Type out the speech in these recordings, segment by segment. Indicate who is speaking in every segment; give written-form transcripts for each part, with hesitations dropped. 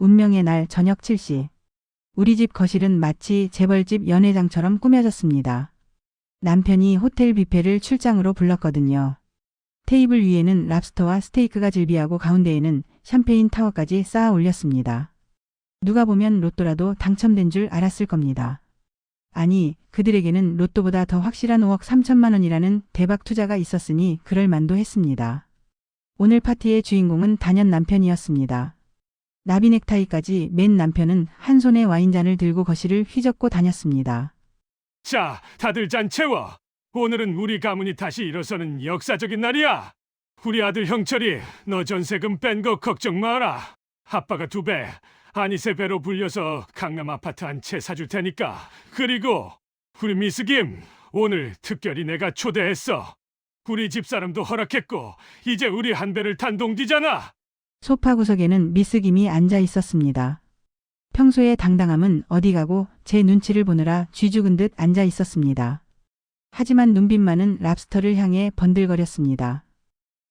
Speaker 1: 운명의 날 저녁 7시. 우리 집 거실은 마치 재벌집 연회장처럼 꾸며졌습니다. 남편이 호텔 뷔페를 출장으로 불렀거든요. 테이블 위에는 랍스터와 스테이크가 즐비하고 가운데에는 샴페인 타워까지 쌓아 올렸습니다. 누가 보면 로또라도 당첨된 줄 알았을 겁니다. 아니, 그들에게는 로또보다 더 확실한 5억 3천만 원이라는 대박 투자가 있었으니 그럴 만도 했습니다. 오늘 파티의 주인공은 단연 남편이었습니다. 나비 넥타이까지 맨 남편은 한 손에 와인잔을 들고 거실을 휘젓고 다녔습니다.
Speaker 2: 자, 다들 잔 채워. 오늘은 우리 가문이 다시 일어서는 역사적인 날이야. 우리 아들 형철이 너 전세금 뺀 거 걱정 마라. 아빠가 2배, 아니 3배로 불려서 강남 아파트 한 채 사줄 테니까. 그리고 우리 미스 김, 오늘 특별히 내가 초대했어. 우리 집사람도 허락했고 이제 우리 한 배를 탄 동기잖아.
Speaker 1: 소파 구석에는 미스 김이 앉아 있었습니다. 평소의 당당함은 어디 가고 제 눈치를 보느라 쥐 죽은 듯 앉아 있었습니다. 하지만 눈빛만은 랍스터를 향해 번들거렸습니다.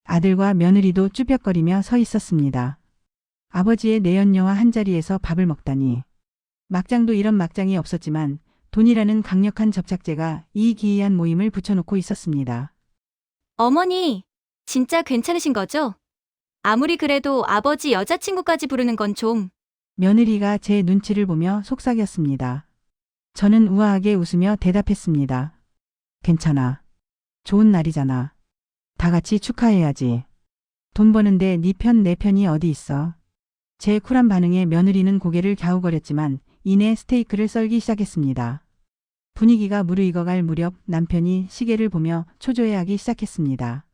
Speaker 1: 아들과 며느리도 쭈뼛거리며 서 있었습니다. 아버지의 내연녀와 한자리에서 밥을 먹다니. 막장도 이런 막장이 없었지만 돈이라는 강력한 접착제가 이 기이한 모임을 붙여놓고 있었습니다.
Speaker 3: 어머니, 진짜 괜찮으신 거죠? 아무리 그래도 아버지 여자친구까지 부르는 건 좀.
Speaker 1: 며느리가 제 눈치를 보며 속삭였습니다. 저는 우아하게 웃으며 대답했습니다. 괜찮아. 좋은 날이잖아. 다 같이 축하해야지. 돈 버는데 네 편 내 편이 어디 있어. 제 쿨한 반응에 며느리는 고개를 갸우거렸지만 이내 스테이크를 썰기 시작했습니다. 분위기가 무르익어갈 무렵 남편이 시계를 보며 초조해하기 시작했습니다.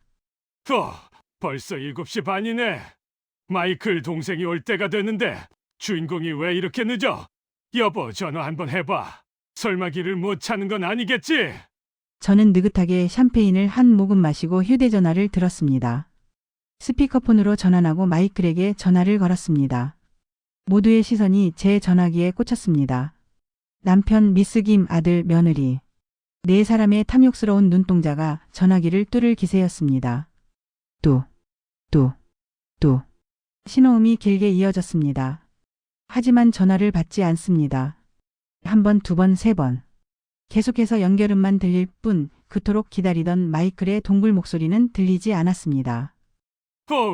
Speaker 2: 벌써 7시 반이네. 마이클 동생이 올 때가 됐는데 주인공이 왜 이렇게 늦어? 여보, 전화 한번 해봐. 설마 길을 못 찾는 건 아니겠지?
Speaker 1: 저는 느긋하게 샴페인을 한 모금 마시고 휴대전화를 들었습니다. 스피커폰으로 전환하고 마이클에게 전화를 걸었습니다. 모두의 시선이 제 전화기에 꽂혔습니다. 남편, 미스 김, 아들, 며느리. 4사람의 탐욕스러운 눈동자가 전화기를 뚫을 기세였습니다. 뚜. 신호음이 길게 이어졌습니다. 하지만 전화를 받지 않습니다. 1번, 2번, 3번. 계속해서 연결음만 들릴 뿐 그토록 기다리던 마이클의 동굴 목소리는 들리지 않았습니다.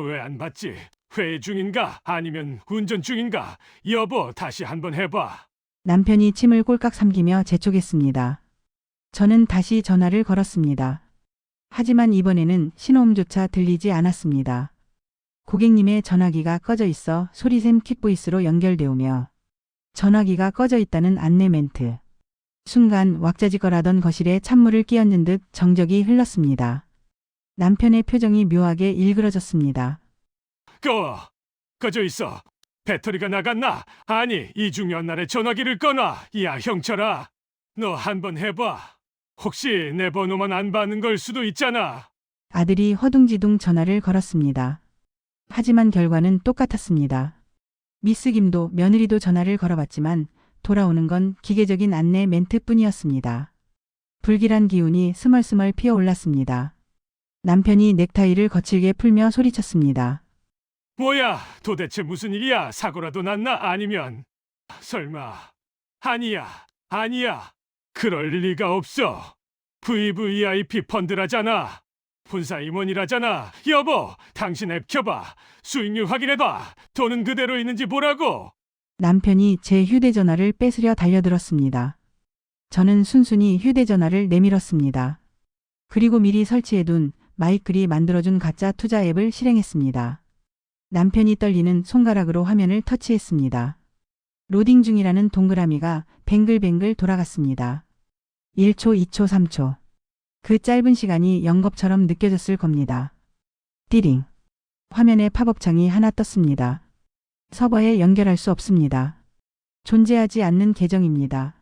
Speaker 2: 왜 안 받지? 회의 중인가? 아니면 운전 중인가? 여보, 다시 한번 해봐.
Speaker 1: 남편이 침을 꼴깍 삼키며 재촉했습니다. 저는 다시 전화를 걸었습니다. 하지만 이번에는 신호음조차 들리지 않았습니다. 고객님의 전화기가 꺼져 있어 소리샘 킥보이스로 연결되오며 전화기가 꺼져 있다는 안내 멘트. 순간 왁자지껄하던 거실에 찬물을 끼얹는 듯 정적이 흘렀습니다. 남편의 표정이 묘하게 일그러졌습니다.
Speaker 2: 꺼져 있어. 배터리가 나갔나? 아니, 이 중요한 날에 전화기를 꺼놔. 야, 형철아, 너 한번 해봐. 혹시 내 번호만 안 받는 걸 수도 있잖아.
Speaker 1: 아들이 허둥지둥 전화를 걸었습니다. 하지만 결과는 똑같았습니다. 미스 김도 며느리도 전화를 걸어봤지만 돌아오는 건 기계적인 안내 멘트뿐이었습니다. 불길한 기운이 스멀스멀 피어올랐습니다. 남편이 넥타이를 거칠게 풀며 소리쳤습니다.
Speaker 2: 뭐야, 도대체 무슨 일이야? 사고라도 났나? 아니면 설마. 아니야. 그럴 리가 없어. VVIP 펀드라잖아. 본사 임원이라잖아. 여보, 당신 앱 켜봐. 수익률 확인해봐. 돈은 그대로 있는지 보라고.
Speaker 1: 남편이 제 휴대전화를 뺏으려 달려들었습니다. 저는 순순히 휴대전화를 내밀었습니다. 그리고 미리 설치해둔 마이클이 만들어준 가짜 투자 앱을 실행했습니다. 남편이 떨리는 손가락으로 화면을 터치했습니다. 로딩 중이라는 동그라미가 뱅글뱅글 돌아갔습니다. 1초, 2초, 3초. 그 짧은 시간이 영겁처럼 느껴졌을 겁니다. 띠링. 화면에 팝업창이 하나 떴습니다. 서버에 연결할 수 없습니다. 존재하지 않는 계정입니다.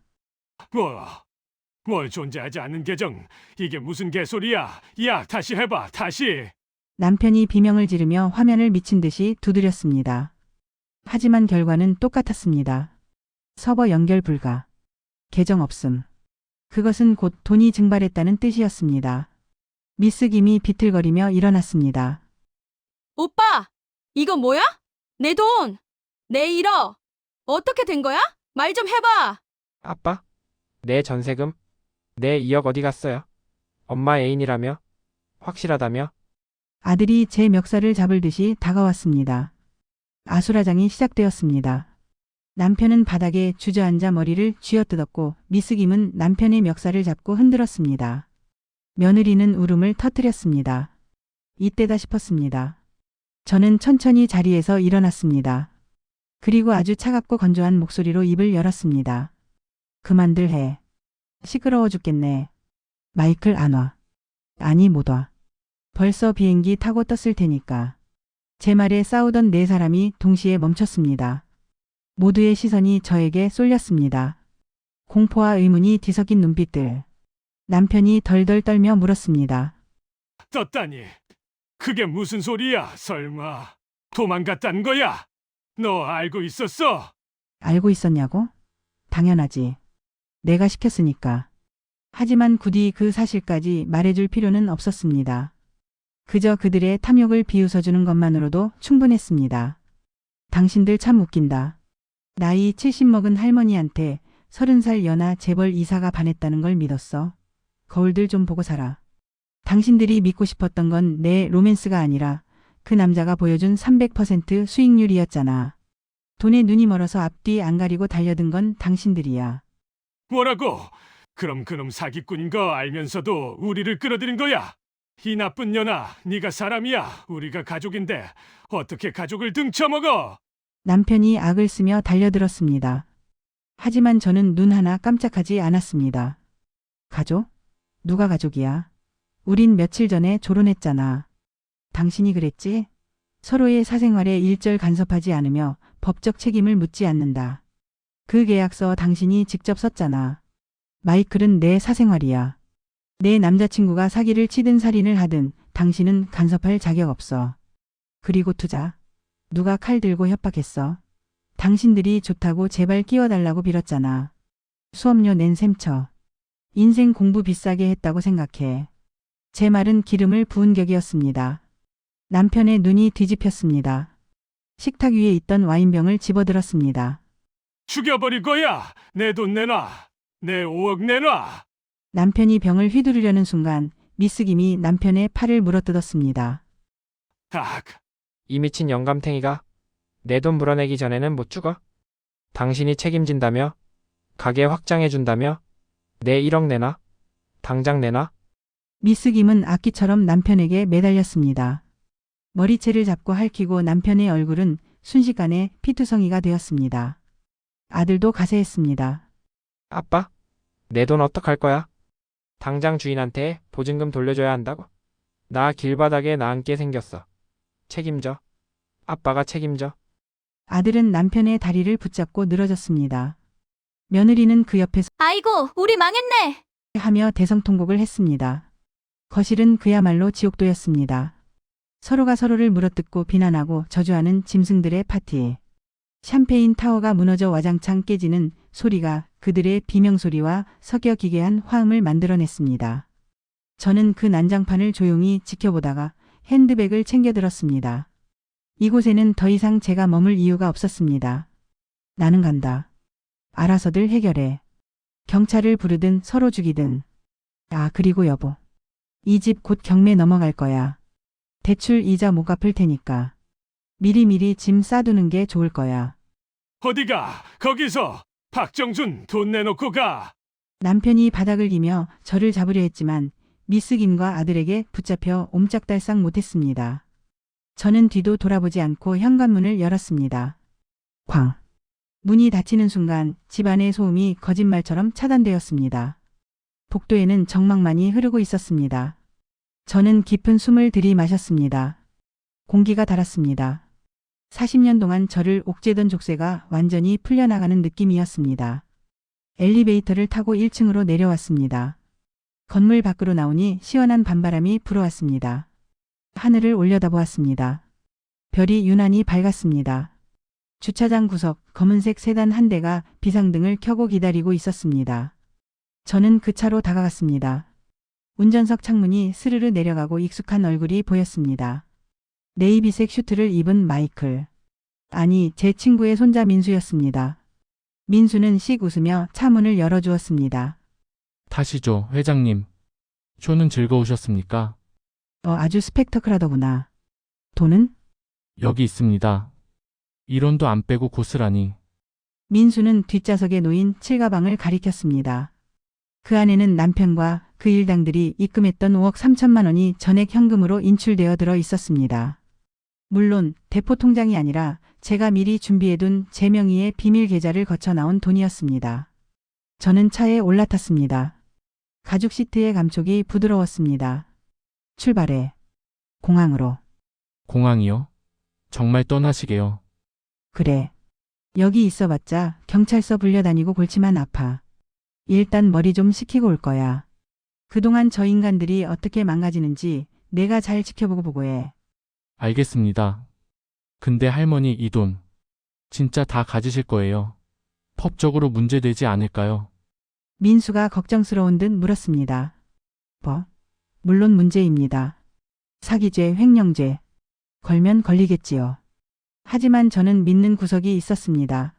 Speaker 2: 뭘 존재하지 않는 계정? 이게 무슨 개소리야? 야, 다시 해봐, 다시.
Speaker 1: 남편이 비명을 지르며 화면을 미친 듯이 두드렸습니다. 하지만 결과는 똑같았습니다. 서버 연결 불가. 계정 없음. 그것은 곧 돈이 증발했다는 뜻이었습니다. 미스 김이 비틀거리며 일어났습니다.
Speaker 3: 오빠! 이거 뭐야? 내 돈!
Speaker 4: 내 1억! 어떻게 된 거야? 말 좀 해봐!
Speaker 5: 아빠? 내 전세금? 내 2억 어디 갔어요? 엄마 애인이라며? 확실하다며?
Speaker 1: 아들이 제 멱살을 잡을 듯이 다가왔습니다. 아수라장이 시작되었습니다. 남편은 바닥에 주저앉아 머리를 쥐어뜯었고 미스 김은 남편의 멱살을 잡고 흔들었습니다. 며느리는 울음을 터뜨렸습니다. 이때다 싶었습니다. 저는 천천히 자리에서 일어났습니다. 그리고 아주 차갑고 건조한 목소리로 입을 열었습니다. 그만들 해. 시끄러워 죽겠네. 마이클 안 와. 아니 못 와. 벌써 비행기 타고 떴을 테니까. 제 말에 싸우던 네 사람이 동시에 멈췄습니다. 모두의 시선이 저에게 쏠렸습니다. 공포와 의문이 뒤섞인 눈빛들. 남편이 덜덜 떨며 물었습니다.
Speaker 2: 떴다니. 그게 무슨 소리야, 설마. 도망갔단 거야? 너 알고 있었어?
Speaker 1: 알고 있었냐고? 당연하지. 내가 시켰으니까. 하지만 굳이 그 사실까지 말해줄 필요는 없었습니다. 그저 그들의 탐욕을 비웃어주는 것만으로도 충분했습니다. 당신들 참 웃긴다. 나이 70 먹은 할머니한테 30살 연하 재벌 이사가 반했다는 걸 믿었어. 거울들 좀 보고 살아. 당신들이 믿고 싶었던 건 내 로맨스가 아니라 그 남자가 보여준 300% 수익률이었잖아. 돈에 눈이 멀어서 앞뒤 안 가리고 달려든 건 당신들이야.
Speaker 2: 뭐라고? 그럼 그놈 사기꾼인 거 알면서도 우리를 끌어들인 거야? 이 나쁜 년아, 네가 사람이야. 우리가 가족인데 어떻게 가족을 등쳐먹어?
Speaker 1: 남편이 악을 쓰며 달려들었습니다. 하지만 저는 눈 하나 깜짝하지 않았습니다. 가족? 누가 가족이야? 우린 며칠 전에 결혼했잖아. 당신이 그랬지? 서로의 사생활에 일절 간섭하지 않으며 법적 책임을 묻지 않는다. 그 계약서 당신이 직접 썼잖아. 마이클은 내 사생활이야. 내 남자친구가 사기를 치든 살인을 하든 당신은 간섭할 자격 없어. 그리고 투자. 누가 칼 들고 협박했어? 당신들이 좋다고 제발 끼워달라고 빌었잖아. 수업료 낸 셈 쳐. 인생 공부 비싸게 했다고 생각해. 제 말은 기름을 부은 격이었습니다. 남편의 눈이 뒤집혔습니다. 식탁 위에 있던 와인병을 집어들었습니다.
Speaker 2: 죽여버릴 거야. 내 돈 내놔. 내 5억 내놔.
Speaker 1: 남편이 병을 휘두르려는 순간 미스 김이 남편의 팔을 물어뜯었습니다.
Speaker 2: 악.
Speaker 5: 이 미친 영감탱이가 내 돈 물어내기 전에는 못 죽어? 당신이 책임진다며? 가게 확장해준다며? 내 1억 내놔? 당장 내놔?
Speaker 1: 미스 김은 악기처럼 남편에게 매달렸습니다. 머리채를 잡고 핥히고 남편의 얼굴은 순식간에 피투성이가 되었습니다. 아들도 가세했습니다.
Speaker 5: 아빠? 내 돈 어떡할 거야? 당장 주인한테 보증금 돌려줘야 한다고? 나 길바닥에 나앉게 생겼어. 책임져. 아빠가 책임져.
Speaker 1: 아들은 남편의 다리를 붙잡고 늘어졌습니다. 며느리는 그 옆에서
Speaker 3: 아이고, 우리 망했네!
Speaker 1: 하며 대성통곡을 했습니다. 거실은 그야말로 지옥도였습니다. 서로가 서로를 물어뜯고 비난하고 저주하는 짐승들의 파티. 샴페인 타워가 무너져 와장창 깨지는 소리가 그들의 비명소리와 섞여 기괴한 화음을 만들어냈습니다. 저는 그 난장판을 조용히 지켜보다가 핸드백을 챙겨들었습니다. 이곳에는 더 이상 제가 머물 이유가 없었습니다. 나는 간다. 알아서들 해결해. 경찰을 부르든 서로 죽이든. 아, 그리고 여보. 이 집 곧 경매 넘어갈 거야. 대출 이자 못 갚을 테니까. 미리미리 짐 싸두는 게 좋을 거야.
Speaker 2: 어디가? 거기서. 박정준 돈 내놓고 가.
Speaker 1: 남편이 바닥을 기며 저를 잡으려 했지만 미스 김과 아들에게 붙잡혀 옴짝달싹 못했습니다. 저는 뒤도 돌아보지 않고 현관문을 열었습니다. 쾅. 문이 닫히는 순간 집안의 소음이 거짓말처럼 차단되었습니다. 복도에는 정막만이 흐르고 있었습니다. 저는 깊은 숨을 들이마셨습니다. 공기가 달았습니다. 40년 동안 저를 옥죄던 족쇄가 완전히 풀려나가는 느낌이었습니다. 엘리베이터를 타고 1층으로 내려왔습니다. 건물 밖으로 나오니 시원한 밤바람이 불어왔습니다. 하늘을 올려다보았습니다. 별이 유난히 밝았습니다. 주차장 구석 검은색 세단 한 대가 비상등을 켜고 기다리고 있었습니다. 저는 그 차로 다가갔습니다. 운전석 창문이 스르르 내려가고 익숙한 얼굴이 보였습니다. 네이비색 슈트를 입은 마이클. 아니, 제 친구의 손자 민수였습니다. 민수는 씩 웃으며 차 문을 열어주었습니다.
Speaker 6: 타시죠, 회장님. 쇼는 즐거우셨습니까?
Speaker 1: 아주 스펙터클하더구나. 돈은?
Speaker 6: 여기 있습니다. 1원도 안 빼고 고스란히.
Speaker 1: 민수는 뒷좌석에 놓인 칠가방을 가리켰습니다. 그 안에는 남편과 그 일당들이 입금했던 5억 3천만 원이 전액 현금으로 인출되어 들어 있었습니다. 물론 대포 통장이 아니라 제가 미리 준비해둔 제 명의의 비밀 계좌를 거쳐 나온 돈이었습니다. 저는 차에 올라탔습니다. 가죽 시트의 감촉이 부드러웠습니다. 출발해. 공항으로.
Speaker 6: 공항이요? 정말 떠나시게요.
Speaker 1: 그래. 여기 있어봤자 경찰서 불려다니고 골치만 아파. 일단 머리 좀 식히고 올 거야. 그동안 저 인간들이 어떻게 망가지는지 내가 잘 지켜보고 보고해.
Speaker 6: 알겠습니다. 근데 할머니 이 돈 진짜 다 가지실 거예요. 법적으로 문제되지 않을까요?
Speaker 1: 민수가 걱정스러운 듯 물었습니다. 물론 문제입니다. 사기죄, 횡령죄. 걸면 걸리겠지요. 하지만 저는 믿는 구석이 있었습니다.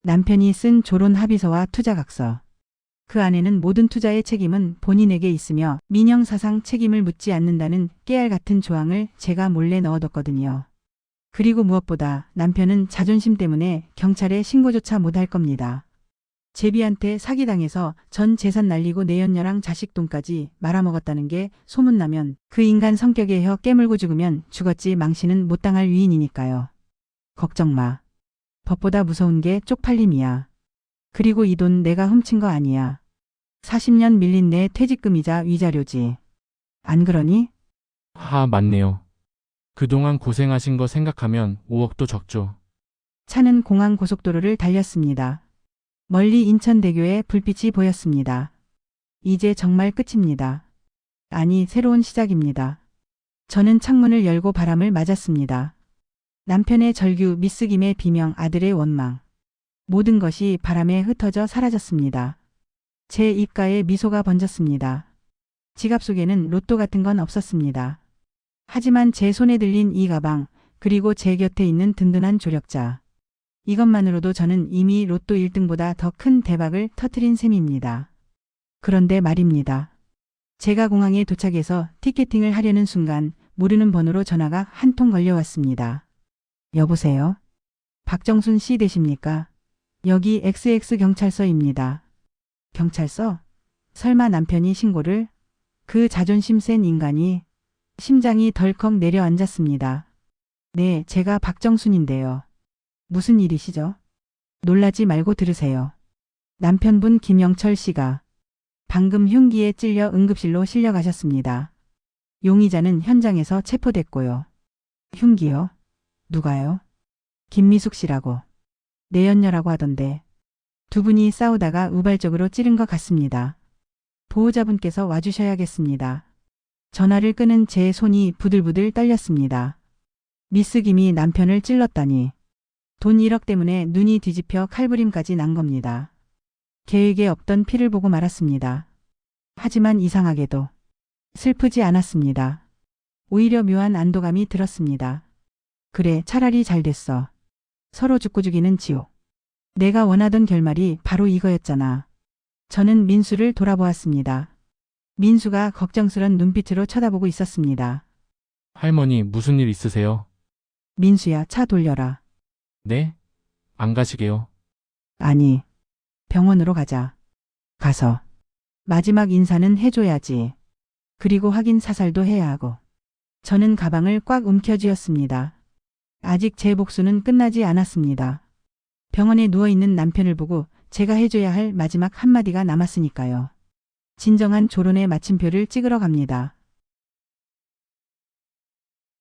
Speaker 1: 남편이 쓴 조론 합의서와 투자각서. 그 안에는 모든 투자의 책임은 본인에게 있으며 민형사상 책임을 묻지 않는다는 깨알 같은 조항을 제가 몰래 넣어뒀거든요. 그리고 무엇보다 남편은 자존심 때문에 경찰에 신고조차 못할 겁니다. 제비한테 사기당해서 전 재산 날리고 내연녀랑 자식 돈까지 말아먹었다는 게 소문나면 그 인간 성격에 혀 깨물고 죽으면 죽었지 망신은 못 당할 위인이니까요. 걱정 마. 법보다 무서운 게 쪽팔림이야. 그리고 이 돈 내가 훔친 거 아니야. 40년 밀린 내 퇴직금이자 위자료지. 안 그러니?
Speaker 6: 맞네요. 그동안 고생하신 거 생각하면 5억도 적죠.
Speaker 1: 차는 공항 고속도로를 달렸습니다. 멀리 인천대교에 불빛이 보였습니다. 이제 정말 끝입니다. 아니, 새로운 시작입니다. 저는 창문을 열고 바람을 맞았습니다. 남편의 절규, 미스김의 비명, 아들의 원망. 모든 것이 바람에 흩어져 사라졌습니다. 제 입가에 미소가 번졌습니다. 지갑 속에는 로또 같은 건 없었습니다. 하지만 제 손에 들린 이 가방, 그리고 제 곁에 있는 든든한 조력자. 이것만으로도 저는 이미 로또 1등보다 더 큰 대박을 터뜨린 셈입니다. 그런데 말입니다. 제가 공항에 도착해서 티켓팅을 하려는 순간 모르는 번호로 전화가 한 통 걸려왔습니다. 여보세요? 박정순 씨 되십니까? 여기 XX 경찰서입니다. 경찰서? 설마 남편이 신고를? 그 자존심 센 인간이. 심장이 덜컥 내려앉았습니다. 네, 제가 박정순인데요. 무슨 일이시죠? 놀라지 말고 들으세요. 남편분 김영철 씨가 방금 흉기에 찔려 응급실로 실려가셨습니다. 용의자는 현장에서 체포됐고요. 흉기요? 누가요? 김미숙 씨라고. 내연녀라고 하던데. 두 분이 싸우다가 우발적으로 찌른 것 같습니다. 보호자분께서 와주셔야겠습니다. 전화를 끄는 제 손이 부들부들 떨렸습니다. 미스 김이 남편을 찔렀다니. 돈 1억 때문에 눈이 뒤집혀 칼부림까지 난 겁니다. 계획에 없던 피를 보고 말았습니다. 하지만 이상하게도 슬프지 않았습니다. 오히려 묘한 안도감이 들었습니다. 그래, 차라리 잘 됐어. 서로 죽고 죽이는 지옥. 내가 원하던 결말이 바로 이거였잖아. 저는 민수를 돌아보았습니다. 민수가 걱정스런 눈빛으로 쳐다보고 있었습니다.
Speaker 6: 할머니 무슨 일 있으세요?
Speaker 1: 민수야, 차 돌려라.
Speaker 6: 네? 안 가시게요?
Speaker 1: 아니, 병원으로 가자. 가서 마지막 인사는 해줘야지. 그리고 확인 사살도 해야 하고. 저는 가방을 꽉 움켜쥐었습니다. 아직 제 복수는 끝나지 않았습니다. 병원에 누워있는 남편을 보고 제가 해줘야 할 마지막 한마디가 남았으니까요. 진정한 조론의 마침표를 찍으러 갑니다.